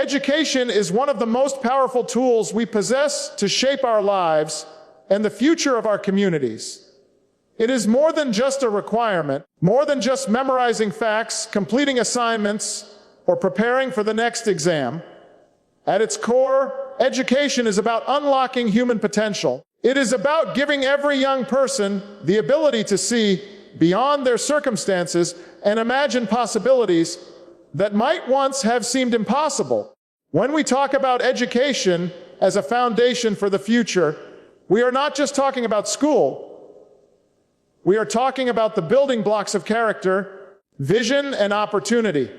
Education is one of the most powerful tools we possess to shape our lives and the future of our communities. It is more than just a requirement, more than just memorizing facts, completing assignments, or preparing for the next exam. At its core, education is about unlocking human potential. It is about giving every young person the ability to see beyond their circumstances and imagine possibilities that might once have seemed impossible. When we talk about education as a foundation for the future, we are not just talking about school. We are talking about the building blocks of character, vision, and opportunity.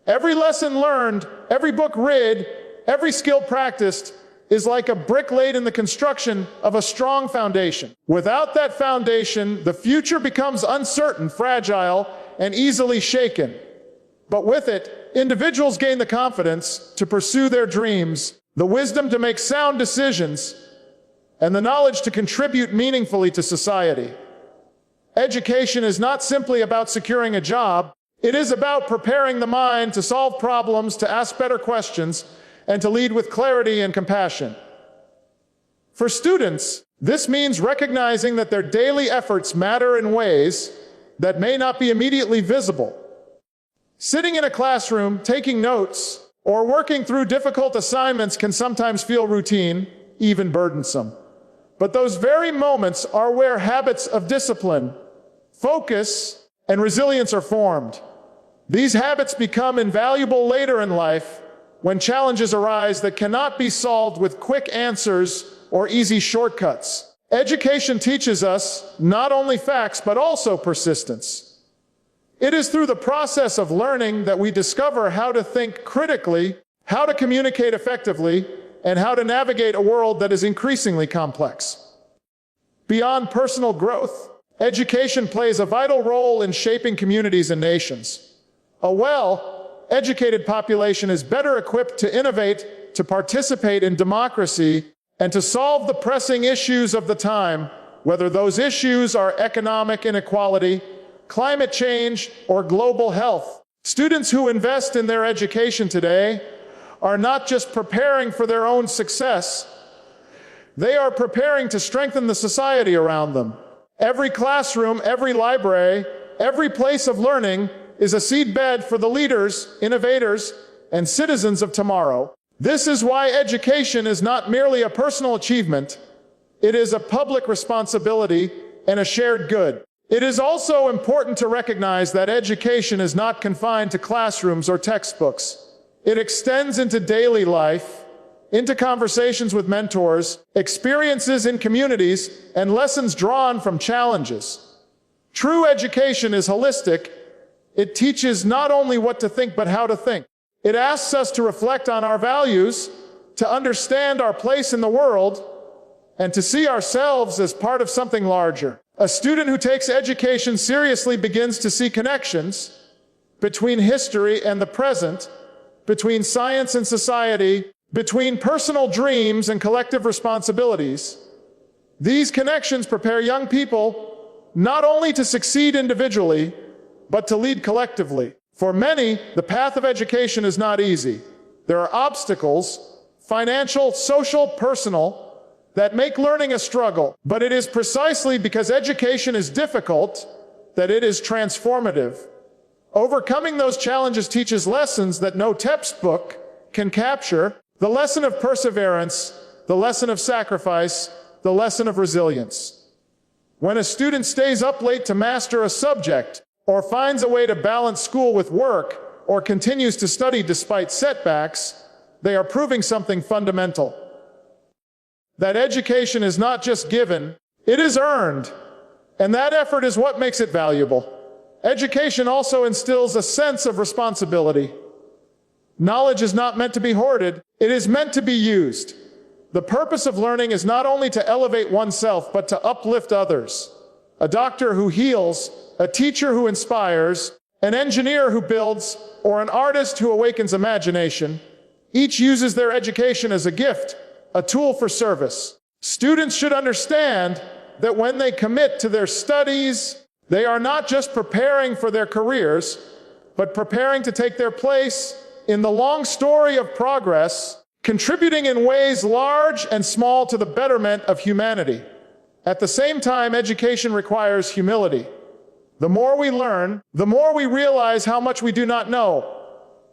Every lesson learned, every book read, every skill practiced is like a brick laid in the construction of a strong foundation. Without that foundation, the future becomes uncertain, fragile, and easily shaken. But with it, individuals gain the confidence to pursue their dreams, the wisdom to make sound decisions, and the knowledge to contribute meaningfully to society. Education is not simply about securing a job. It is about preparing the mind to solve problems, to ask better questions, and to lead with clarity and compassion. For students, this means recognizing that their daily efforts matter in ways that may not be immediately visible. Sitting in a classroom, taking notes, or working through difficult assignments can sometimes feel routine, even burdensome. But those very moments are where habits of discipline, focus, and resilience are formed. These habits become invaluable later in life when challenges arise that cannot be solved with quick answers or easy shortcuts. Education teaches us not only facts, but also persistence. It is through the process of learning that we discover how to think critically, how to communicate effectively, and how to navigate a world that is increasingly complex. Beyond personal growth, education plays a vital role in shaping communities and nations. A well-educated population is better equipped to innovate, to participate in democracy, and to solve the pressing issues of the time, whether those issues are economic inequality, climate change, or global health. Students who invest in their education today are not just preparing for their own success, they are preparing to strengthen the society around them. Every classroom, every library, every place of learning is a seedbed for the leaders, innovators, and citizens of tomorrow. This is why education is not merely a personal achievement, it is a public responsibility and a shared good. It is also important to recognize that education is not confined to classrooms or textbooks. It extends into daily life, into conversations with mentors, experiences in communities, and lessons drawn from challenges. True education is holistic. It teaches not only what to think, but how to think. It asks us to reflect on our values, to understand our place in the world, and to see ourselves as part of something larger. A student who takes education seriously begins to see connections between history and the present, between science and society, between personal dreams and collective responsibilities. These connections prepare young people not only to succeed individually, but to lead collectively. For many, the path of education is not easy. There are obstacles, financial, social, personal, that make learning a struggle. But it is precisely because education is difficult that it is transformative. Overcoming those challenges teaches lessons that no textbook can capture: the lesson of perseverance, the lesson of sacrifice, the lesson of resilience. When a student stays up late to master a subject, or finds a way to balance school with work, or continues to study despite setbacks, they are proving something fundamental. That education is not just given, it is earned. And that effort is what makes it valuable. Education also instills a sense of responsibility. Knowledge is not meant to be hoarded, it is meant to be used. The purpose of learning is not only to elevate oneself, but to uplift others. A doctor who heals, a teacher who inspires, an engineer who builds, or an artist who awakens imagination, each uses their education as a gift, a tool for service. Students should understand that when they commit to their studies, they are not just preparing for their careers, but preparing to take their place in the long story of progress, contributing in ways large and small to the betterment of humanity. At the same time, education requires humility. The more we learn, the more we realize how much we do not know.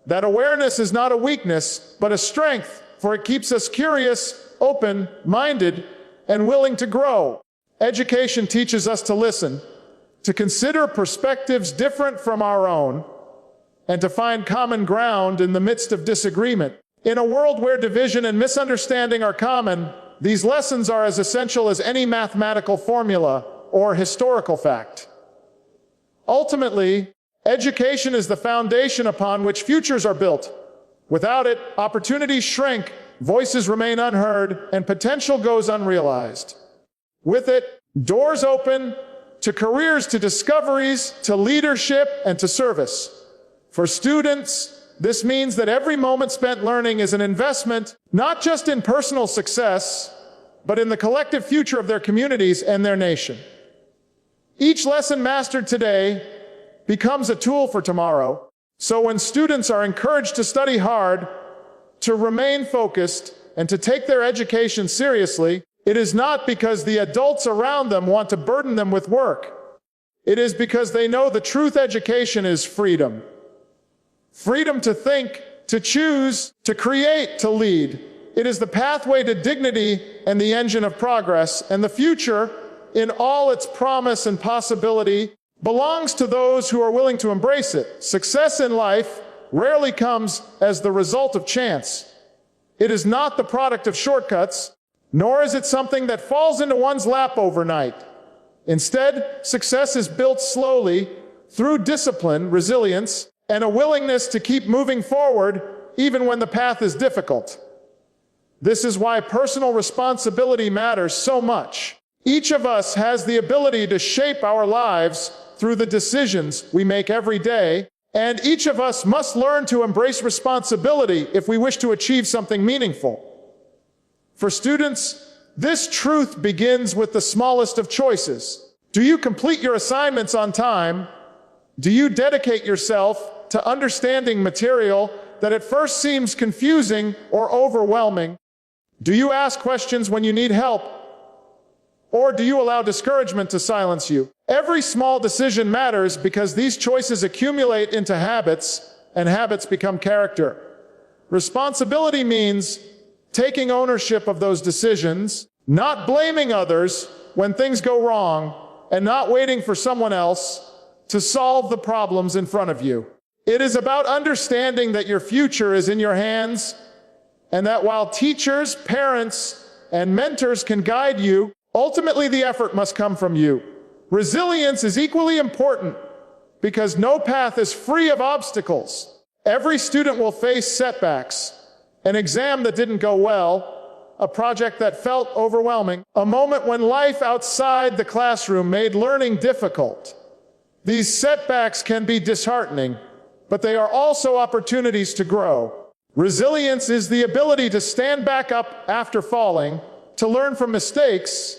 That awareness is not a weakness, but a strength, for it keeps us curious, open-minded, and willing to grow. Education teaches us to listen, to consider perspectives different from our own, and to find common ground in the midst of disagreement. In a world where division and misunderstanding are common, these lessons are as essential as any mathematical formula or historical fact. Ultimately, education is the foundation upon which futures are built. Without it, opportunities shrink, voices remain unheard, and potential goes unrealized. With it, doors open to careers, to discoveries, to leadership, and to service. For students, this means that every moment spent learning is an investment, not just in personal success, but in the collective future of their communities and their nation. Each lesson mastered today becomes a tool for tomorrow. So when students are encouraged to study hard, to remain focused, and to take their education seriously, it is not because the adults around them want to burden them with work. It is because they know the truth. Education is freedom. Freedom to think, to choose, to create, to lead. It is the pathway to dignity and the engine of progress, and the future, in all its promise and possibility, belongs to those who are willing to embrace it. Success in life rarely comes as the result of chance. It is not the product of shortcuts, nor is it something that falls into one's lap overnight. Instead, success is built slowly through discipline, resilience, and a willingness to keep moving forward even when the path is difficult. This is why personal responsibility matters so much. Each of us has the ability to shape our lives through the decisions we make every day, and each of us must learn to embrace responsibility if we wish to achieve something meaningful. For students, this truth begins with the smallest of choices. Do you complete your assignments on time? Do you dedicate yourself to understanding material that at first seems confusing or overwhelming? Do you ask questions when you need help? Or do you allow discouragement to silence you? Every small decision matters because these choices accumulate into habits, and habits become character. Responsibility means taking ownership of those decisions, not blaming others when things go wrong, and not waiting for someone else to solve the problems in front of you. It is about understanding that your future is in your hands, and that while teachers, parents, and mentors can guide you, ultimately the effort must come from you. Resilience is equally important because no path is free of obstacles. Every student will face setbacks, an exam that didn't go well, a project that felt overwhelming, a moment when life outside the classroom made learning difficult. These setbacks can be disheartening, but they are also opportunities to grow. Resilience is the ability to stand back up after falling, to learn from mistakes,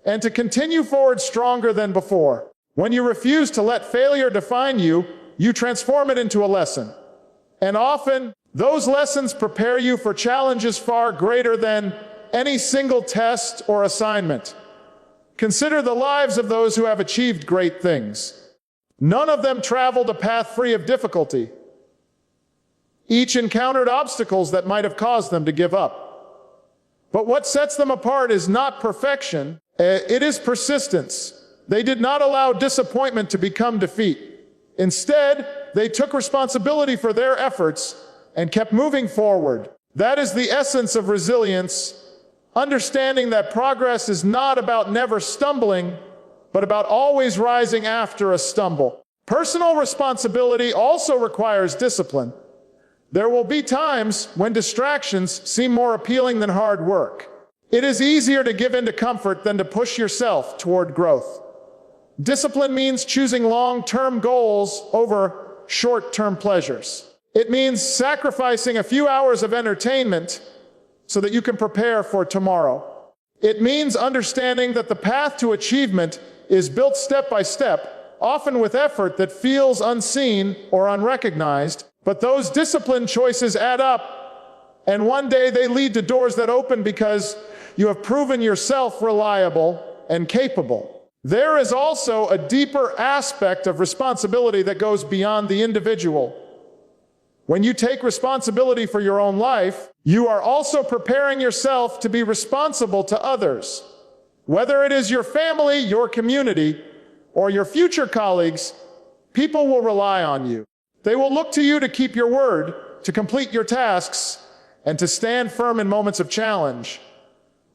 and to continue forward stronger than before. When you refuse to let failure define you, you transform it into a lesson. And often, those lessons prepare you for challenges far greater than any single test or assignment. Consider the lives of those who have achieved great things. None of them traveled a path free of difficulty. Each encountered obstacles that might have caused them to give up. But what sets them apart is not perfection, it is persistence. They did not allow disappointment to become defeat. Instead, they took responsibility for their efforts and kept moving forward. That is the essence of resilience, understanding that progress is not about never stumbling, but about always rising after a stumble. Personal responsibility also requires discipline. There will be times when distractions seem more appealing than hard work. It is easier to give in to comfort than to push yourself toward growth. Discipline means choosing long-term goals over short-term pleasures. It means sacrificing a few hours of entertainment so that you can prepare for tomorrow. It means understanding that the path to achievement is built step by step, often with effort that feels unseen or unrecognized. But those disciplined choices add up, and one day they lead to doors that open because you have proven yourself reliable and capable. There is also a deeper aspect of responsibility that goes beyond the individual. When you take responsibility for your own life, you are also preparing yourself to be responsible to others. Whether it is your family, your community, or your future colleagues, people will rely on you. They will look to you to keep your word, to complete your tasks, and to stand firm in moments of challenge.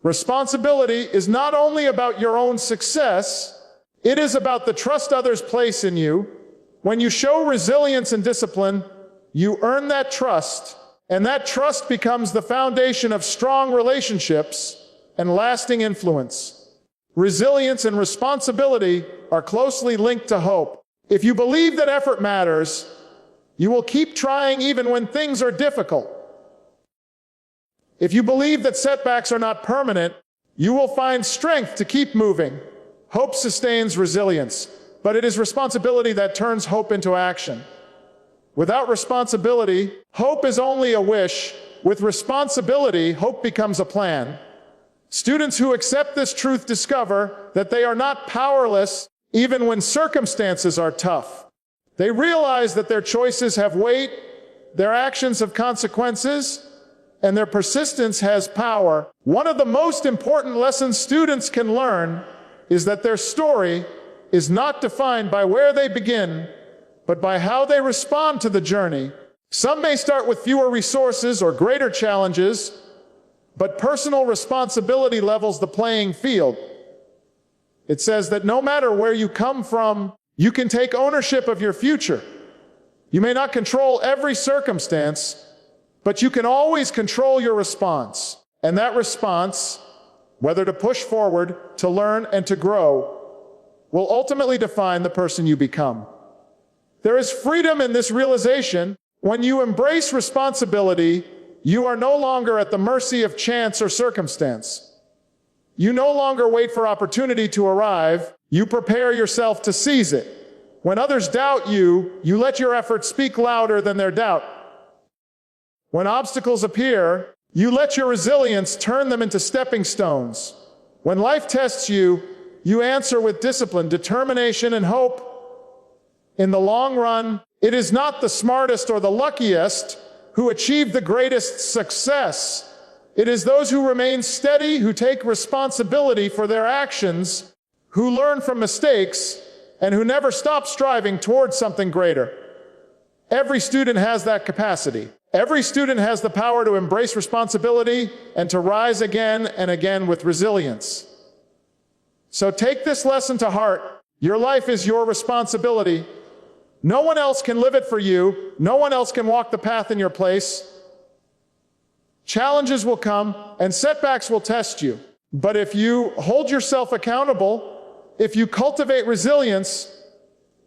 Responsibility is not only about your own success, it is about the trust others place in you. When you show resilience and discipline, you earn that trust, and that trust becomes the foundation of strong relationships and lasting influence. Resilience and responsibility are closely linked to hope. If you believe that effort matters, you will keep trying even when things are difficult. If you believe that setbacks are not permanent, you will find strength to keep moving. Hope sustains resilience, but it is responsibility that turns hope into action. Without responsibility, hope is only a wish. With responsibility, hope becomes a plan. Students who accept this truth discover that they are not powerless even when circumstances are tough. They realize that their choices have weight, their actions have consequences, and their persistence has power. One of the most important lessons students can learn is that their story is not defined by where they begin, but by how they respond to the journey. Some may start with fewer resources or greater challenges, but personal responsibility levels the playing field. It says that no matter where you come from, you can take ownership of your future. You may not control every circumstance, but you can always control your response. And that response, whether to push forward, to learn, and to grow, will ultimately define the person you become. There is freedom in this realization. When you embrace responsibility, you are no longer at the mercy of chance or circumstance. You no longer wait for opportunity to arrive. You prepare yourself to seize it. When others doubt you, you let your efforts speak louder than their doubt. When obstacles appear, you let your resilience turn them into stepping stones. When life tests you, you answer with discipline, determination, and hope. In the long run, it is not the smartest or the luckiest who achieve the greatest success. It is those who remain steady, who take responsibility for their actions, who learn from mistakes, and who never stop striving towards something greater. Every student has that capacity. Every student has the power to embrace responsibility and to rise again and again with resilience. So take this lesson to heart. Your life is your responsibility. No one else can live it for you. No one else can walk the path in your place. Challenges will come and setbacks will test you. But if you hold yourself accountable, if you cultivate resilience,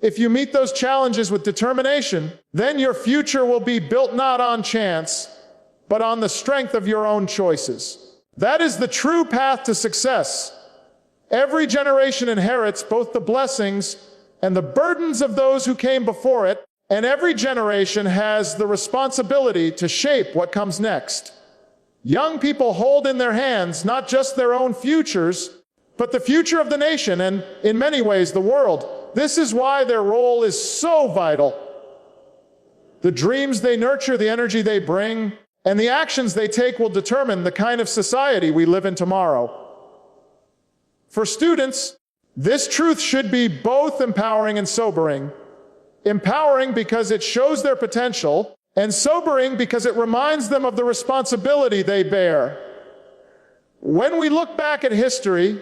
if you meet those challenges with determination, then your future will be built not on chance, but on the strength of your own choices. That is the true path to success. Every generation inherits both the blessings and the burdens of those who came before it, and every generation has the responsibility to shape what comes next. Young people hold in their hands not just their own futures, but the future of the nation and, in many ways, the world. This is why their role is so vital. The dreams they nurture, the energy they bring, and the actions they take will determine the kind of society we live in tomorrow. For students, this truth should be both empowering and sobering. Empowering because it shows their potential, and sobering because it reminds them of the responsibility they bear. When we look back at history,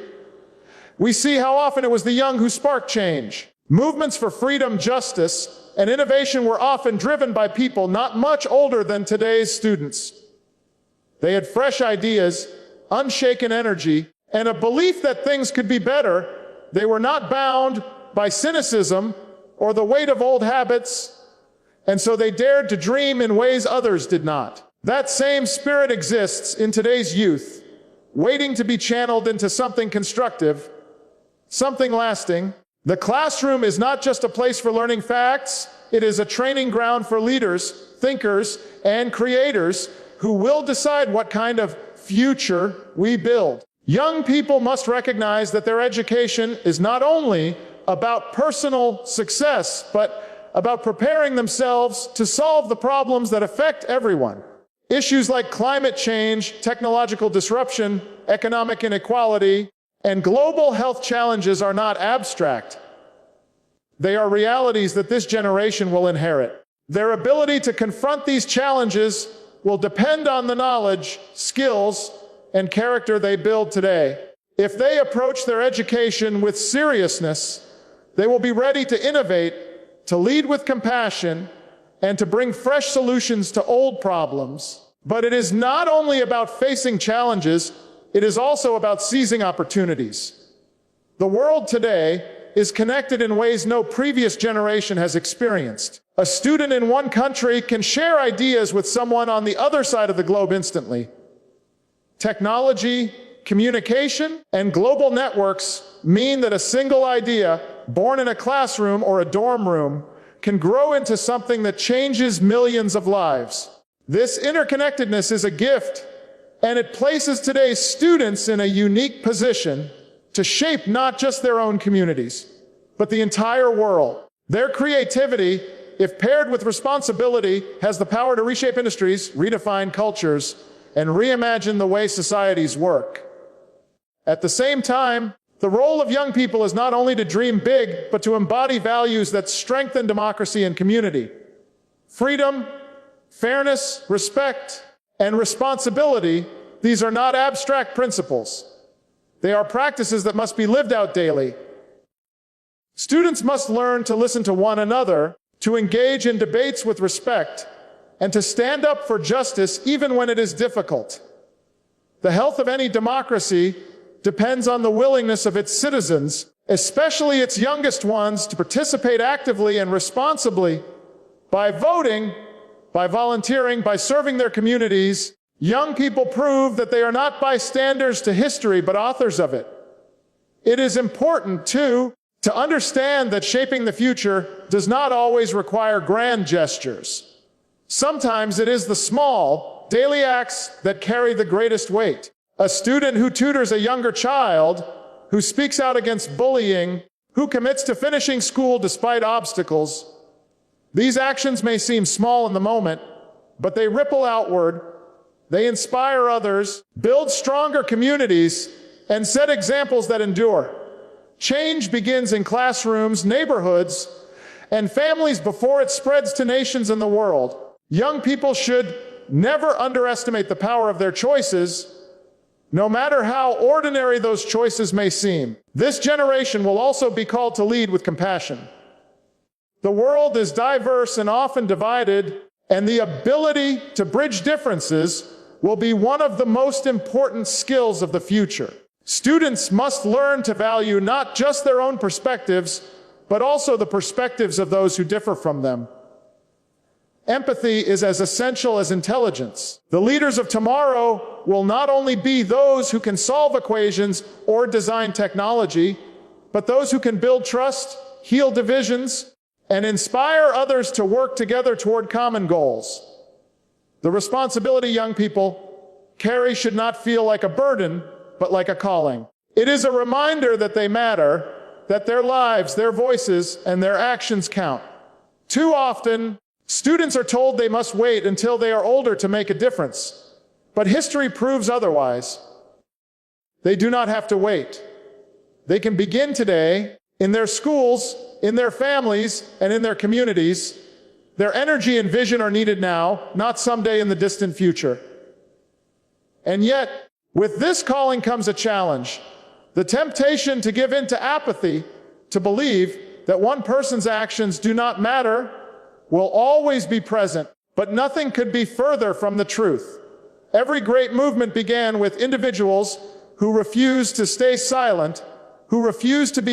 we see how often it was the young who sparked change. Movements for freedom, justice, and innovation were often driven by people not much older than today's students. They had fresh ideas, unshaken energy, and a belief that things could be better. They were not bound by cynicism or the weight of old habits, and so they dared to dream in ways others did not. That same spirit exists in today's youth, waiting to be channeled into something constructive, something lasting. The classroom is not just a place for learning facts, it is a training ground for leaders, thinkers, and creators who will decide what kind of future we build. Young people must recognize that their education is not only about personal success, but about preparing themselves to solve the problems that affect everyone. Issues like climate change, technological disruption, economic inequality, and global health challenges are not abstract. They are realities that this generation will inherit. Their ability to confront these challenges will depend on the knowledge, skills, and character they build today. If they approach their education with seriousness, they will be ready to innovate, to lead with compassion, and to bring fresh solutions to old problems. But it is not only about facing challenges, it is also about seizing opportunities. The world today is connected in ways no previous generation has experienced. A student in one country can share ideas with someone on the other side of the globe instantly. Technology, communication, and global networks mean that a single idea, born in a classroom or a dorm room, can grow into something that changes millions of lives. This interconnectedness is a gift, and it places today's students in a unique position to shape not just their own communities, but the entire world. Their creativity, if paired with responsibility, has the power to reshape industries, redefine cultures, and reimagine the way societies work. At the same time, the role of young people is not only to dream big, but to embody values that strengthen democracy and community. Freedom, fairness, respect, and responsibility, these are not abstract principles. They are practices that must be lived out daily. Students must learn to listen to one another, to engage in debates with respect, and to stand up for justice even when it is difficult. The health of any democracy depends on the willingness of its citizens, especially its youngest ones, to participate actively and responsibly by voting, by volunteering, by serving their communities. Young people prove that they are not bystanders to history, but authors of it. It is important, too, to understand that shaping the future does not always require grand gestures. Sometimes it is the small, daily acts that carry the greatest weight. A student who tutors a younger child, who speaks out against bullying, who commits to finishing school despite obstacles. These actions may seem small in the moment, but they ripple outward. They inspire others, build stronger communities, and set examples that endure. Change begins in classrooms, neighborhoods, and families before it spreads to nations and the world. Young people should never underestimate the power of their choices, no matter how ordinary those choices may seem. This generation will also be called to lead with compassion. The world is diverse and often divided, and the ability to bridge differences will be one of the most important skills of the future. Students must learn to value not just their own perspectives, but also the perspectives of those who differ from them. Empathy is as essential as intelligence. The leaders of tomorrow will not only be those who can solve equations or design technology, but those who can build trust, heal divisions, and inspire others to work together toward common goals. The responsibility young people carry should not feel like a burden, but like a calling. It is a reminder that they matter, that their lives, their voices, and their actions count. Too often, students are told they must wait until they are older to make a difference. But history proves otherwise. They do not have to wait. They can begin today, in their schools, in their families, and in their communities. Their energy and vision are needed now, not someday in the distant future. And yet, with this calling comes a challenge. The temptation to give in to apathy, to believe that one person's actions do not matter, will always be present, but nothing could be further from the truth. Every great movement began with individuals who refused to stay silent, who refused to be